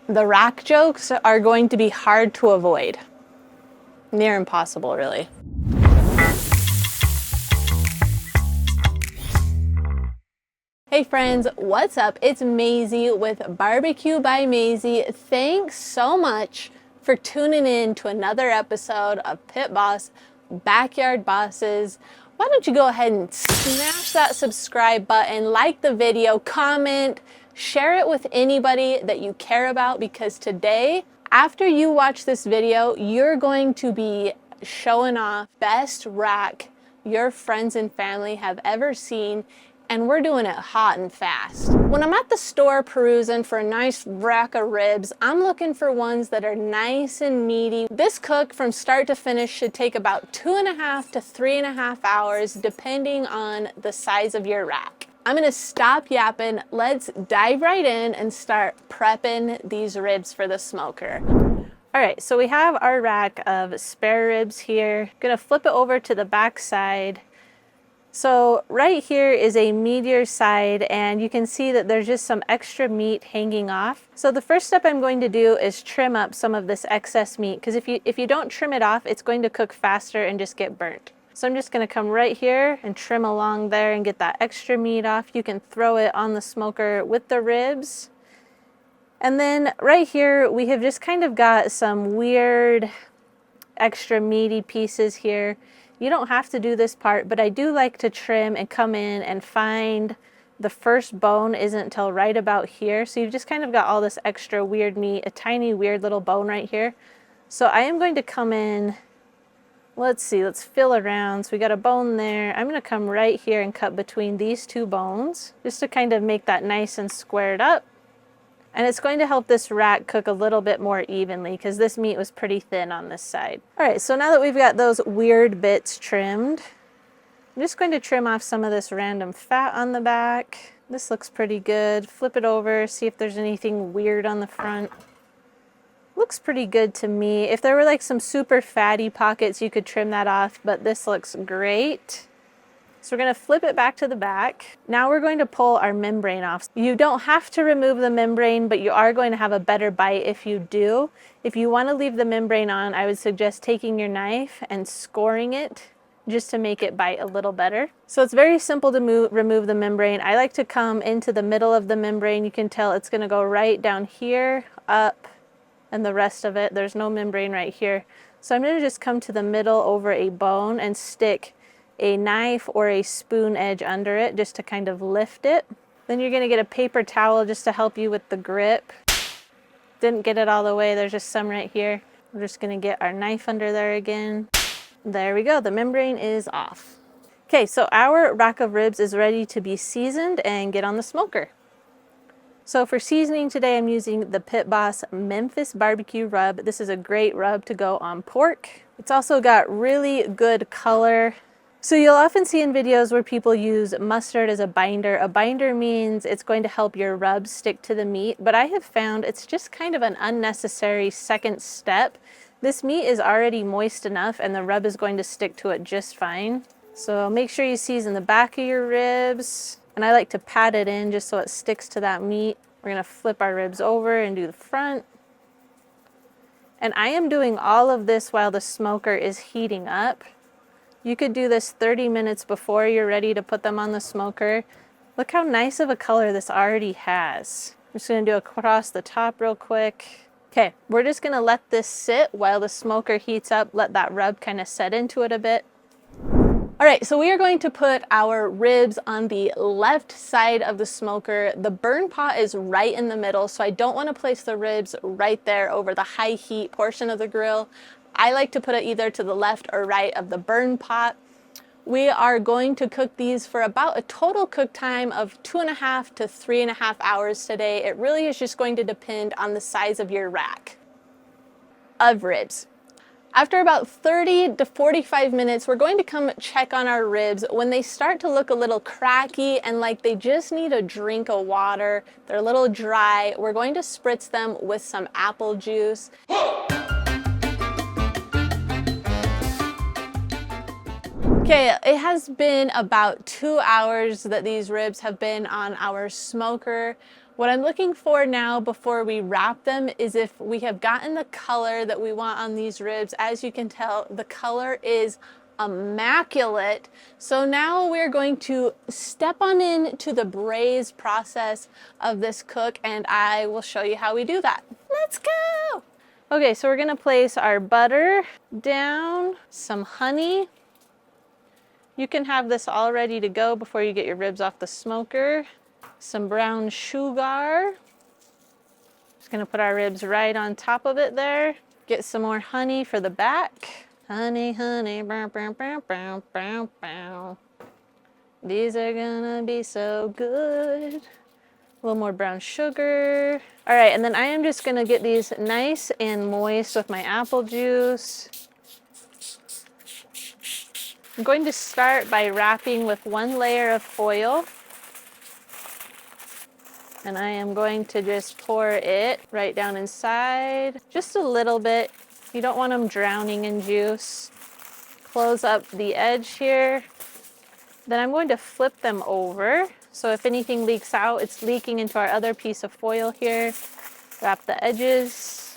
The rack jokes are going to be hard to avoid. Near impossible, really. Hey friends, what's up? It's Maisie with Barbecue by Maisie. Thanks so much for tuning in to another episode of Pit Boss Backyard Bosses. Why don't you go ahead and smash that subscribe button, like the video, comment, share it with anybody that you care about, because today, after you watch this video, you're going to be showing off best rack your friends and family have ever seen, and we're doing it hot and fast. When I'm at the store perusing for a nice rack of ribs, I'm looking for ones that are nice and meaty. This cook from start to finish should take about 2.5 to 3.5 hours, depending on the size of your rack. I'm gonna stop yapping, let's dive right in and start prepping these ribs for the smoker. All right, so we have our rack of spare ribs here. Gonna flip it over to the back side. So right here is a meatier side, and you can see that there's just some extra meat hanging off. So the first step I'm going to do is trim up some of this excess meat, because if you don't trim it off, it's going to cook faster and just get burnt. So I'm just going to come right here and trim along there and get that extra meat off. You can throw it on the smoker with the ribs. And then right here we have just kind of got some weird extra meaty pieces here. You don't have to do this part, but I do like to trim and come in and find the first bone isn't until right about here. So you've just kind of got all this extra weird meat, a tiny weird little bone right here. So I am going to come in, let's see, let's feel around. So we got a bone there. I'm going to come right here and cut between these two bones just to kind of make that nice and squared up. And it's going to help this rack cook a little bit more evenly, because this meat was pretty thin on this side. All right, so now that we've got those weird bits trimmed, I'm just going to trim off some of this random fat on the back. This looks pretty good. Flip it over, see if there's anything weird on the front. Looks pretty good to me. If there were like some super fatty pockets, you could trim that off, but this looks great. So we're going to flip it back to the back. Now we're going to pull our membrane off. You don't have to remove the membrane, but you are going to have a better bite if you do. If you want to leave the membrane on, I would suggest taking your knife and scoring it just to make it bite a little better. So it's very simple to remove the membrane. I like to come into the middle of the membrane. You can tell it's going to go right down here, up, and the rest of it. There's no membrane right here. So I'm going to just come to the middle over a bone and stick a knife or a spoon edge under it just to kind of lift it. Then you're going to get a paper towel just to help you with the grip. Didn't get it all the way, there's just some right here. We're just going to get our knife under there again. There we go, the membrane is off. Okay, so our rack of ribs is ready to be seasoned and get on the smoker. So for seasoning today, I'm using the Pit Boss Memphis BBQ Rub. This is a great rub to go on pork. It's also got really good color. So you'll often see in videos where people use mustard as a binder. A binder means it's going to help your rub stick to the meat, but I have found it's just kind of an unnecessary second step. This meat is already moist enough and the rub is going to stick to it just fine. So make sure you season the back of your ribs, and I like to pat it in just so it sticks to that meat. We're going to flip our ribs over and do the front. And I am doing all of this while the smoker is heating up. You could do this 30 minutes before you're ready to put them on the smoker. Look how nice of a color this already has. I'm just gonna do across the top real quick. Okay, we're just gonna let this sit while the smoker heats up, let that rub kind of set into it a bit. All right, so we are going to put our ribs on the left side of the smoker. The burn pot is right in the middle, so I don't wanna place the ribs right there over the high heat portion of the grill. I like to put it either to the left or right of the burn pot. We are going to cook these for about a total cook time of 2.5 to 3.5 hours today. It really is just going to depend on the size of your rack of ribs. After about 30 to 45 minutes, we're going to come check on our ribs. When they start to look a little cracky and like they just need a drink of water, they're a little dry, we're going to spritz them with some apple juice. Okay, it has been about 2 hours that these ribs have been on our smoker. What I'm looking for now before we wrap them is if we have gotten the color that we want on these ribs. As you can tell, the color is immaculate. So now we're going to step on into the braise process of this cook, and I will show you how we do that. Let's go! Okay, so we're gonna place our butter down, some honey. You can have this all ready to go before you get your ribs off the smoker. Some brown sugar. Just gonna put our ribs right on top of it there. Get some more honey for the back. Honey, honey, bow, bow, bow, bow, bow, bow. These are gonna be so good. A little more brown sugar. All right, and then I am just gonna get these nice and moist with my apple juice. I'm going to start by wrapping with one layer of foil. And I am going to just pour it right down inside, just a little bit. You don't want them drowning in juice. Close up the edge here. Then I'm going to flip them over. So if anything leaks out, it's leaking into our other piece of foil here. Wrap the edges.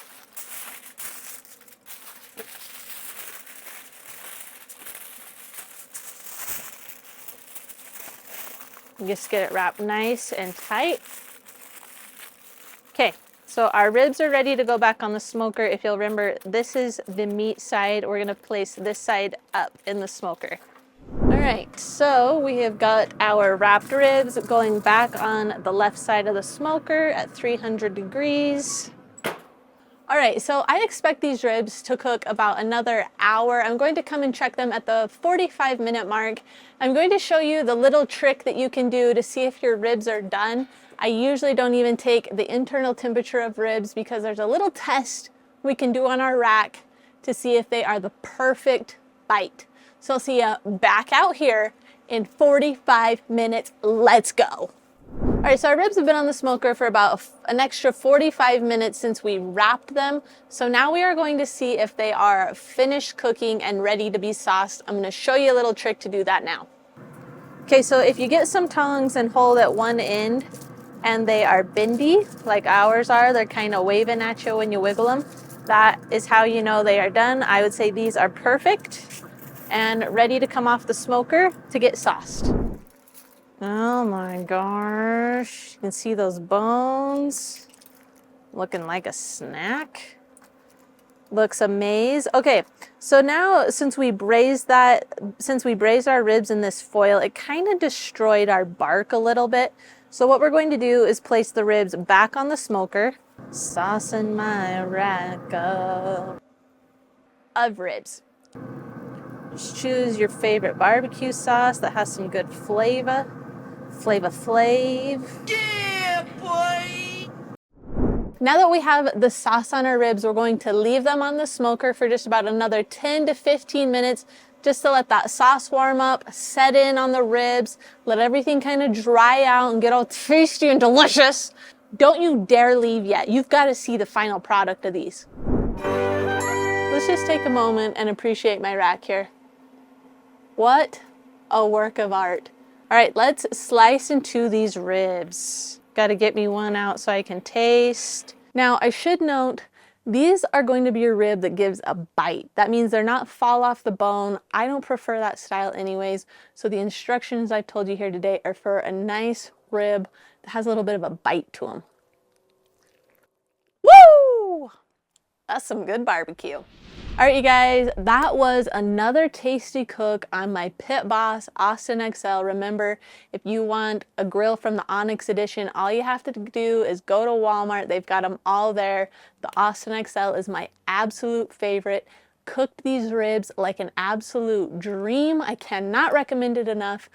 Just get it wrapped nice and tight. Okay, so our ribs are ready to go back on the smoker. If you'll remember, this is the meat side. We're gonna place this side up in the smoker. All right, so we have got our wrapped ribs going back on the left side of the smoker at 300 degrees. All right, so I expect these ribs to cook about another hour. I'm going to come and check them at the 45-minute mark. I'm going to show you the little trick that you can do to see if your ribs are done. I usually don't even take the internal temperature of ribs because there's a little test we can do on our rack to see if they are the perfect bite. So I'll see you back out here in 45 minutes. Let's go. All right, so our ribs have been on the smoker for about an extra 45 minutes since we wrapped them. So now we are going to see if they are finished cooking and ready to be sauced. I'm gonna show you a little trick to do that now. Okay, so if you get some tongs and hold at one end and they are bendy, like ours are, they're kind of waving at you when you wiggle them, that is how you know they are done. I would say these are perfect and ready to come off the smoker to get sauced. Oh my gosh, you can see those bones looking like a snack. Looks amazing. Okay, so now since we braised our ribs in this foil, it kind of destroyed our bark a little bit. So what we're going to do is place the ribs back on the smoker. Saucing my rack up of ribs. Just choose your favorite barbecue sauce that has some good flavor. Yeah, boy! Now that we have the sauce on our ribs, we're going to leave them on the smoker for just about another 10 to 15 minutes just to let that sauce warm up, set in on the ribs, let everything kind of dry out and get all tasty and delicious. Don't you dare leave yet. You've got to see the final product of these. Let's just take a moment and appreciate my rack here. What a work of art. All right, let's slice into these ribs. Got to get me one out so I can taste. Now, I should note, these are going to be a rib that gives a bite. That means they're not fall off the bone. I don't prefer that style anyways. So the instructions I've told you here today are for a nice rib that has a little bit of a bite to them. Woo! That's some good barbecue. All right, you guys, that was another tasty cook on my Pit Boss Austin XL. Remember, if you want a grill from the Onyx edition, all you have to do is go to Walmart. They've got them all there. The Austin XL is my absolute favorite. Cooked these ribs like an absolute dream. I cannot recommend it enough.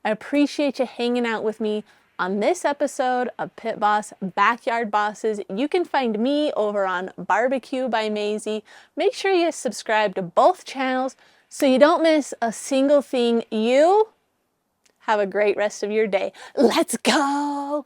I appreciate you hanging out with me on this episode of Pit Boss Backyard Bosses. You can find me over on BBQ by Maisie. Make sure you subscribe to both channels so you don't miss a single thing. You have a great rest of your day. Let's go!